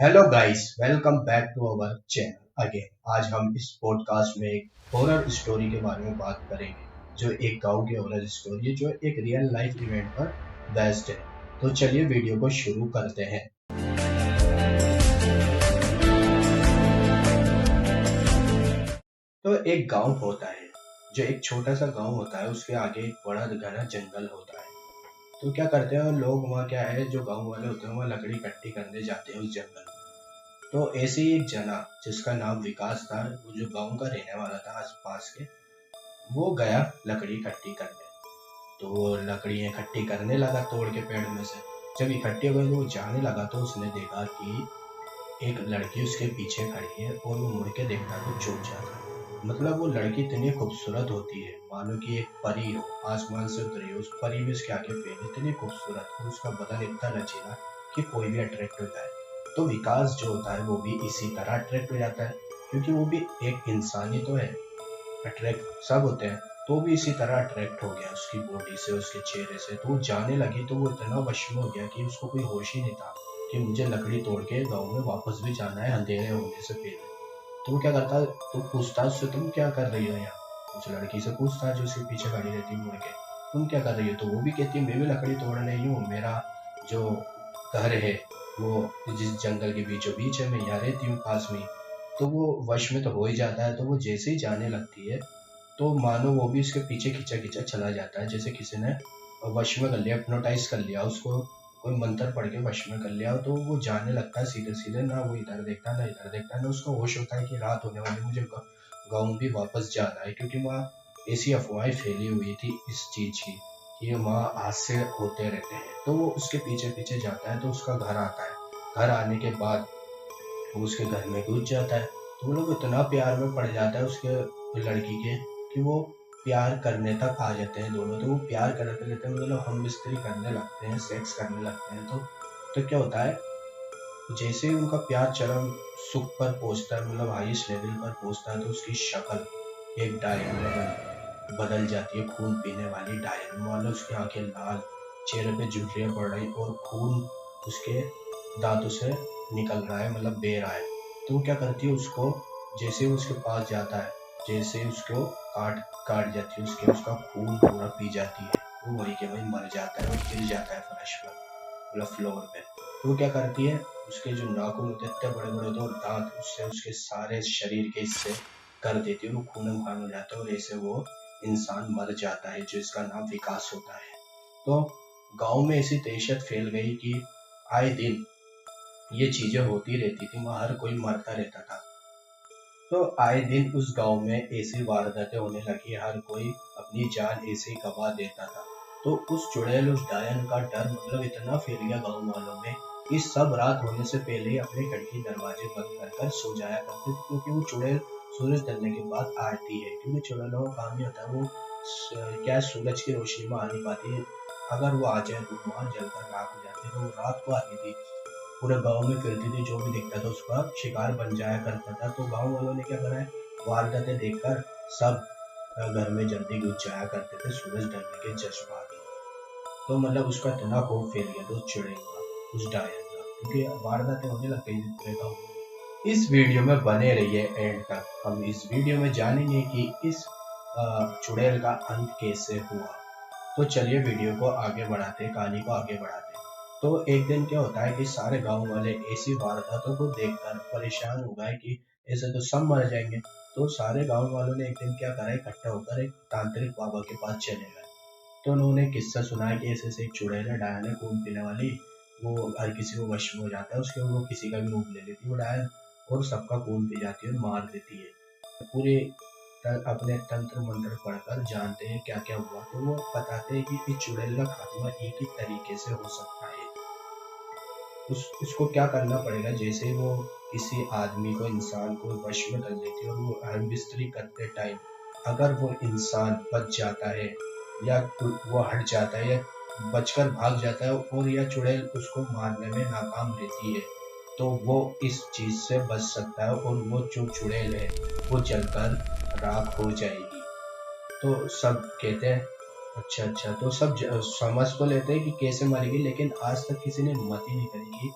Hello guys, welcome back to our channel again. आज हम इस पॉडकास्ट में एक हॉरर स्टोरी के बारे में बात करेंगे, जो एक गांव की हॉरर स्टोरी है, जो एक रियल लाइफ इवेंट पर बेस्ड है। तो चलिए वीडियो को शुरू करते हैं। तो एक गांव होता है, जो एक छोटा सा गांव होता है, उसके आगे एक बड़ा घना जंगल होता है। तो क्या करते हैं लोग वहाँ, क्या है, जो गांव वाले होते हैं वहाँ लकड़ी इकट्ठी करने जाते हैं उस जंगल में। तो ऐसे ही एक जना, जिसका नाम विकास था, वो जो गांव का रहने वाला था आस पास के, वो गया लकड़ी इकट्ठी करने। तो वो लकड़ी इकट्ठी करने लगा तोड़ के पेड़ में से। जब इकट्ठी हो गई तो वो जाने लगा, तो उसने देखा कि एक लड़की उसके पीछे खड़ी है, और वो मुड़ के देखता तो चूक जाता। मतलब वो लड़की इतनी खूबसूरत होती है, मानो कि एक परी हो, आसमान से उतरी हो। उस परी भी उसके आगे फेल, इतनी खूबसूरत, और उसका बदन इतना लचीला कि कोई भी अट्रैक्ट हो जाए। तो विकास जो होता है वो भी इसी तरह अट्रैक्ट हो जाता है, क्योंकि वो भी एक इंसान ही तो है। अट्रैक्ट सब होते हैं, तो भी इसी तरह अट्रैक्ट हो गया उसकी बॉडी से, उसके चेहरे से। तो वो जाने लगी, तो वो इतना वश में हो गया कि उसको कोई होश ही नहीं था कि मुझे लकड़ी तोड़ के गाँव में वापस भी जाना है अंधेरे होने से पहले। तो वो क्या करता, तो पूछता उससे, तुम क्या कर रही हो यहाँ? उस लड़की से पूछता जो उसके पीछे खड़ी रहती मुड़ के, तुम क्या कर रही हो? तो वो भी कहती है, मैं भी लकड़ी तोड़ रही हूँ, मेरा जो घर है वो जिस जंगल के बीचों बीच है, मैं यहाँ रहती हूँ पास में ही। तो वो वश में तो हो ही जाता है। तो वो जैसे ही जाने लगती है, तो मानो वो भी उसके पीछे खींचा खींचा चला जाता है, जैसे किसी ने वश में कर लिया, हिप्नोटाइज कर लिया उसको, कोई मंत्र पढ़ के वश में कर लिया। तो वो जाने लगता है सीधे सीधे, ना वो इधर देखता ना इधर देखता, ना उसको होश होता है कि रात होने वाली, मुझे गाँव भी वापस जाना है। क्योंकि वहाँ ऐसी अफवाहें फैली हुई थी इस चीज की कि वहाँ हादसे होते रहते हैं। तो वो उसके पीछे पीछे जाता है, तो उसका घर आता है। घर आने के बाद वो उसके घर में घुस जाता है। तो वो लोग इतना प्यार में पड़ जाता है उसके लड़की के, कि वो प्यार करने तक आ जाते हैं दोनों। तो वो प्यार करते रहते हैं, मतलब हम बिस्तरी करने लगते हैं, सेक्स करने लगते हैं। तो क्या होता है, जैसे ही उनका प्यार चरम सुख पर पहुंचता है, मतलब हाईएस्ट लेवल पर पहुंचता है, तो उसकी शक्ल एक डायन में बदल जाती है, खून पीने वाली डायन। मान लो उसकी आंखें लाल, चेहरे पे झुर्रियां पड़ रही, और खून उसके दांतों से निकल रहा है, मतलब बह रहा है। तो वो क्या करती है, उसको जैसे ही उसके पास जाता है, जैसे ही उसको काट काट जाती है, उसका खून पूरा पी जाती है। वो वहीं के वहीं मर जाता है और गिर जाता है फर्श पर, मतलब फ्लोर पे। तो वो क्या करती है, उसके जो नाखून होते हैं इतने बड़े बड़े होते हैं, और दांत, उससे उसके सारे शरीर के हिस्से कर देती है, वो खून खान हो जाता है, और ऐसे वो इंसान मर जाता है, जो इसका नाम विकास होता है। तो गांव में ऐसी दहशत फैल गई कि आए दिन ये चीजें होती रहती थी, वहाँ हर कोई मरता रहता था। तो आए दिन उस गांव में ऐसी वारदातें होने लगी, हर कोई अपनी जान ऐसे ही गवा देता था। तो उस चुड़ैल, उस डायन का डर मतलब इतना फैल गया गांव वालों में, कि सब रात होने से पहले ही अपने खिड़की दरवाजे बंद कर कर सो जाया करते थे। क्योंकि वो चुड़ैल सूरज ढलने के बाद आती है, क्योंकि चुड़ैलों का काम ही होता है, वो क्या सूरज की रोशनी में आ नहीं पाती है। अगर वो आ जाए तो वहां जलकर राख हो जाती है। तो वो रात को आती थी, पूरे गांव में फिरती थी, जो भी दिखता था उसका शिकार बन जाया करता था। तो गांव वालों ने क्या करा है, वारदातें देखकर सब घर में जल्दी घुस जाया करते थे सूरज ढलने के जस्ट बाद ही। तो मतलब उसका इतना खौफ फैल गया था उस चुड़ैल का, उस डायन का, क्योंकि वारदातें होने लग गई थी पूरे गाँव में। इस वीडियो में बने रहिए एंड तक। हम इस वीडियो में जानेंगे कि इस चुड़ैल का अंत कैसे हुआ। तो चलिए वीडियो को आगे बढ़ाते हैं, कहानी को आगे बढ़ाते हैं। तो एक दिन क्या होता है कि सारे गांव वाले ऐसी वारदातों को देखकर परेशान हो गए कि ऐसे तो सब मर जाएंगे। तो सारे गांव वालों ने एक दिन क्या करा, इकट्ठा होकर एक तांत्रिक बाबा के पास चले गए। तो उन्होंने किस्सा सुनाया कि ऐसे ऐसे एक चुड़ैल है, डायन है, खून पीने वाली, वो हर किसी को वश में हो जाता है उसके, वो किसी का भी रूप ले लेती है वो डायन, और सबका खून पी जाती है और मार देती है। पूरे अपने तंत्र मंत्र पढ़कर जानते हैं क्या क्या हुआ। तो वो बताते हैं कि इस चुड़ैल का खात्मा एक ही तरीके से हो सकता है। उसको क्या करना पड़ेगा, जैसे वो किसी आदमी को, इंसान को वश में कर लेती है, और वो अहम बिस्तरी करते टाइम अगर वो इंसान बच जाता है, या वो हट जाता है, या बचकर भाग जाता है, और या चुड़ैल उसको मारने में नाकाम रहती है, तो वो इस चीज से बच सकता है, और वो जो चुड़ैल है वो जलकर राख हो जाएगी। तो सब कहते हैं अच्छा अच्छा। तो सब समझ तो लेते हैं कि कैसे मरेगी, लेकिन आज तक किसी ने हिम्मत ही नहीं करी कि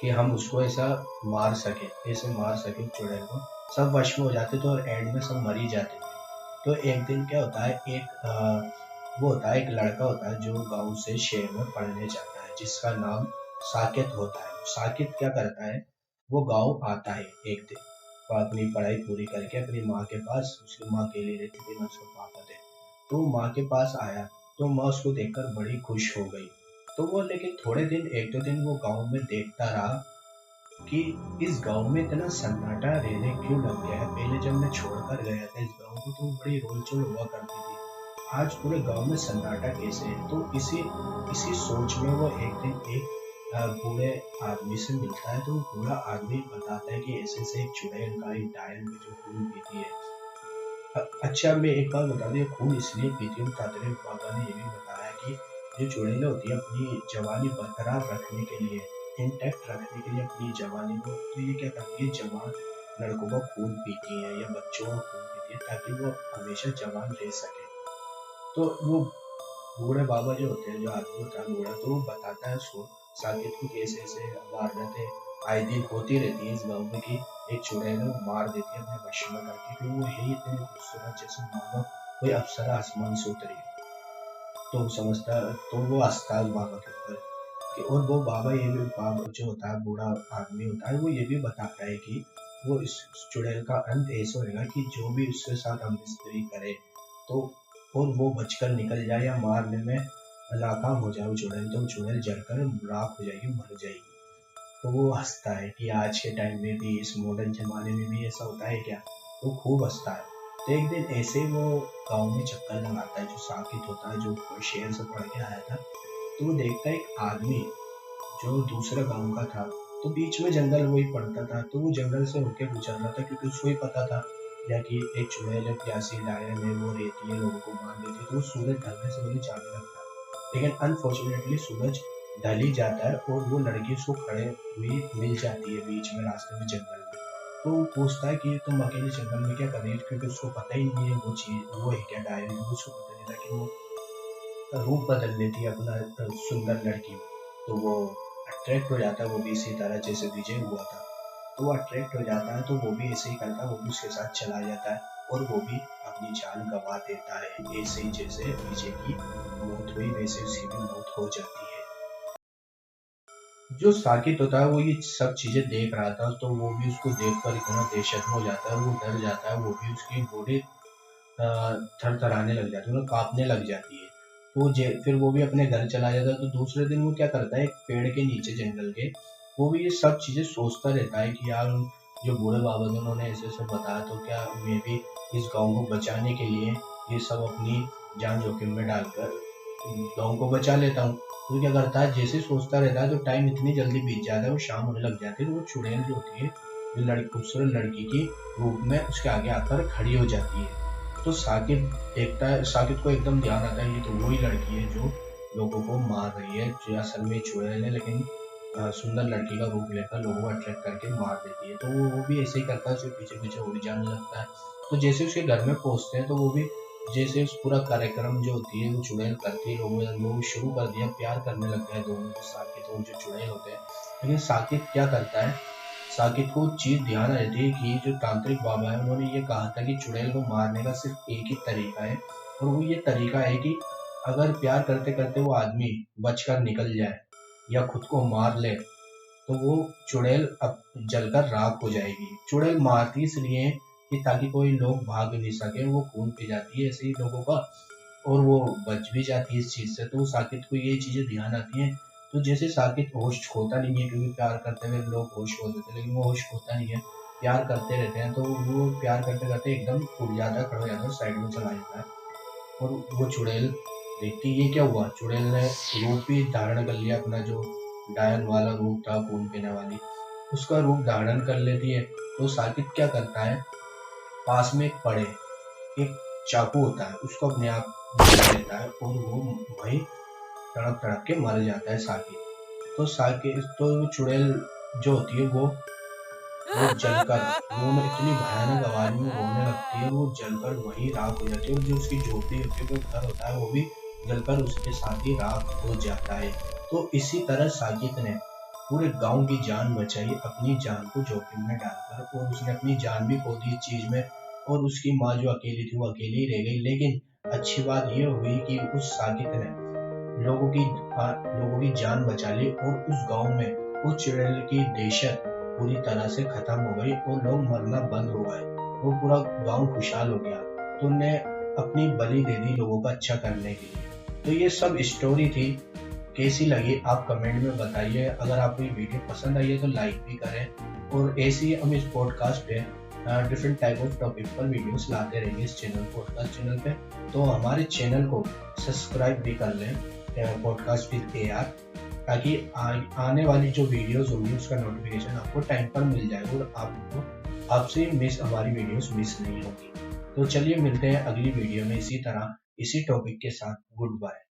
कि हम उसको ऐसा मार सके, ऐसे मार सके उस चुड़ैल को। सब वश में हो जाते थे और एंड में सब मर ही जाते थे। तो एक दिन क्या होता है, वो होता है, एक लड़का होता है जो गाँव से शहर में पढ़ने जाता है, जिसका नाम साकेत होता है। साकेत क्या करता है, वो गाँव आता है एक दिन, वो अपनी पढ़ाई पूरी करके अपनी माँ के पास, उसकी माँ अकेली रहती थी, ना उसके पापा थे। तो वो माँ के पास आया, तो माँ उसको देखकर बड़ी खुश हो गई। तो वो लेकिन थोड़े दिन, 1-2 दिन वो गाँव में देखता रहा कि इस गाँव में इतना सन्नाटा रहने क्यों लग गया है। पहले जब मैं छोड़कर गया था इस गाँव को तो बड़ी रोलचोल हुआ करती थी, आज पूरे गाँव में सन्नाटा कैसे है। तो इसी इसी सोच में वो एक दिन एक बूढ़े आदमी से मिलता है। तो वो बूढ़ा आदमी बताता है कि ऐसे ऐसे एक चुड़ैल का, एक डायन की जो खून पीती है। अच्छा, मैं एक बात बता दूं, ये खून इसलिए पीती हूँ, तांत्रिक बाबा ने ये भी बताया कि जो चुड़ैलें होती है अपनी जवानी बरकरार रखने के लिए, इंटैक्ट रखने के लिए अपनी जवानी को, तो ये क्या करती है, जवान लड़कों का खून पीती है या बच्चों का खून पीती है, ताकि वो हमेशा जवान रह सके। तो वो बूढ़े बाबा जो होते हैं, जो आदमी होता है बूढ़ा, तो वो बताता है उसको, साकेत को, कि ऐसे ऐसे वारदातें आए दिन होती रहती है इस गाँव में, कि एक चुड़ैल है वो मार देती है अपने वश में करके, कि वो है ही इतनी खूबसूरत, जैसे मानो कोई अप्सरा आसमान से उतरी है। तो वो समझता, तो वो हँसता है उस बाबा के ऊपर कि, और वो बाबा ये भी, बाबा जो होता है बूढ़ा आदमी होता है, वो ये भी बताता है कि वो इस चुड़ैल का अंत ऐसा होएगा कि जो भी उसके साथ अमिस्त्री करे, तो और वो बचकर निकल जाए या मारने में नाकाम हो जाए वो चुड़ैल, तो वो चुड़ैल जलकर राख हो जाएगी, मर जाएगी। तो वो हँसता है कि आज के टाइम में भी, इस मॉडर्न ज़माने में भी ऐसा होता है क्या? तो खूब हँसता है। तो एक दिन ऐसे ही वो गाँव में चक्कर लगाता है, जो साकित होता है, जो शहर से पढ़ के आया था। तो वो देखता है एक आदमी जो दूसरे गाँव का था, तो बीच में जंगल वही पड़ता था, तो वो जंगल से होके गुजर रहा था, क्योंकि उसको ही पता था या कि एक चुड़ैल है, प्यासी डायन है, वो रहती है, लोगों को मार देती है, तो वो सूरज ढलने से पहले जाने लगता है। लेकिन अनफॉर्चुनेटली सूरज ढल ही जाता है और वो लड़की उसको खड़े हुई मिल जाती है बीच में रास्ते में जंगल में। तो वो पूछता है कि तुम अकेले जंगल में क्या कर रही हो, क्योंकि उसको पता ही नहीं है वो चीज़, वो है क्या डायन, वो उसको पता नहीं था कि वो रूप बदल लेती है अपना सुंदर लड़की में। तो वो अट्रैक्ट हो जाता है, वो भी इसी तरह जैसे विजय हुआ था। तो वो अट्रैक्ट हो जाता है, तो वो भी ऐसे ही करता है, वो भी उसके साथ चला जाता है और वो भी अपनी जान गंवा देता है। ऐसे ही जैसे विजय की मौत हुई, वैसे उसकी भी मौत हो जाती है। जो साकित होता है वो ये सब चीजें देख रहा था, तो वो भी उसको देखकर इतना दहशत में हो जाता है, वो डर जाता है, वो भी उसकी बॉडी थरथराने लग जाती है, मतलब काँपने लग जाती है। तो जे फिर वो भी अपने घर चला जाता है। तो दूसरे दिन वो क्या करता है, एक पेड़ के नीचे जंगल के, वो भी ये सब चीज़ें सोचता रहता है कि यार जो बूढ़े बाबा थे उन्होंने ऐसे-ऐसे बताया, तो क्या मैं भी इस गाँव को बचाने के लिए ये सब अपनी जान जोखिम में डालकर गाँव को बचा लेता हूँ। तो क्या करता है, जैसे ही सोचता रहता है तो टाइम इतनी जल्दी बीत जाता है, वो शाम होने लग जाती है, तो वो चुड़ैल जो होती है, वो खूबसूरत लड़की की रूप में उसके आगे आकर खड़ी हो जाती है। तो साकिब देखता है, साकिब को एकदम ध्यान आता है, ये तो वही लड़की है जो लोगों को मार रही है, जो असल में चुड़ैल है, लेकिन सुंदर लड़की का रूप लेकर लोगों को अट्रैक्ट करके मार देती है। तो वो भी ऐसे ही करता है, उसके पीछे पीछे उड़ जाने लगता है। तो जैसे उसके घर में पहुंचते हैं, तो वो भी जैसे उस पूरा कार्यक्रम जो होती है वो चुड़ैल करती है, लोग शुरू कर दिया, प्यार करने लग गए दोनों के, साकिब और जो चुड़ैल होते हैं। लेकिन साकिब क्या करता है, साकिब को चीज़ ध्यान रहती है कि जो तांत्रिक बाबा है उन्होंने ये कहा था कि चुड़ैल को मारने का सिर्फ एक ही तरीका है, और वो ये तरीका है कि अगर प्यार करते करते वो आदमी बचकर निकल जाए या खुद को मार ले, तो वो चुड़ैल अब जलकर राख हो जाएगी। चुड़ैल मारती इसलिए है कि ताकि कोई लोग भाग नहीं सके, वो खून पी जाती है ऐसे ही लोगों का, और वो बच भी जाती है इस चीज़ से। तो साकिब को ये चीज़ें ध्यान आती हैं। तो जैसे साकिब होश खोता नहीं है, क्योंकि प्यार करते हुए लोग होश खो देते हैं, लेकिन वो होश खोता नहीं है, प्यार करते रहते हैं, तो वो प्यार करते करते एकदम उठ जाता है, खड़ा हो जाता है, साइड में चला जाता है। और वो चुड़ैल देखती है, ये क्या हुआ, चुड़ैल ने रूप भी धारण कर लिया, अपना जो डायन वाला रूप था, खून पीने वाली, उसका रूप धारण कर लेती है। तो साकिब क्या करता है, पास में एक पड़े एक चाकू होता है, उसको अपने आप बचा लेता है, और वो वहीं तड़प तड़प के मर जाता है साकिब। तो साकिब, तो वो चुड़ैल जो होती है वो जलकर, वो में इतनी भयानक आवाज में रोने लगती है, वो जलकर वहीं राख हो जाती है, और जो उसकी झोपड़ी होती है, जो घर होता है, वो भी जलकर उसके साथ ही राख हो जाता है। तो इसी तरह साकिब ने पूरे गांव की जान बचाई, अपनी जान को जोखिम में डालकर, और उसने अपनी जान भी खो दी इस चीज में। और उसकी माँ जो अकेली थी वो अकेली ही रह गई। लेकिन अच्छी बात ये हुई कि उस साकिब ने लोगों की लोगों की जान बचा ली, और उस गांव में उस चुड़ैल की दहशत पूरी तरह से खत्म हो गई और लोग मरना बंद हो गए। वो पूरा गांव खुशहाल हो गया। तो उनने अपनी बलि दे दी लोगों का अच्छा करने के लिए। तो ये सब स्टोरी थी। कैसी लगी आप कमेंट में बताइए। अगर आपको ये वीडियो पसंद आई है तो लाइक भी करें, और ऐसे ही हम इस पॉडकास्ट पे डिफरेंट टाइप ऑफ टॉपिक पर वीडियोस लाते रहेंगे इस पॉडकास्ट चैनल पे। तो हमारे चैनल को सब्सक्राइब भी कर लें, पॉडकास्ट विद AR, ताकि आने वाली जो वीडियोस होंगी उसका नोटिफिकेशन आपको टाइम पर मिल जाए और आपसे हमारी वीडियोस मिस नहीं होगी। तो चलिए मिलते हैं अगली वीडियो में इसी तरह इसी टॉपिक के साथ। Good bye.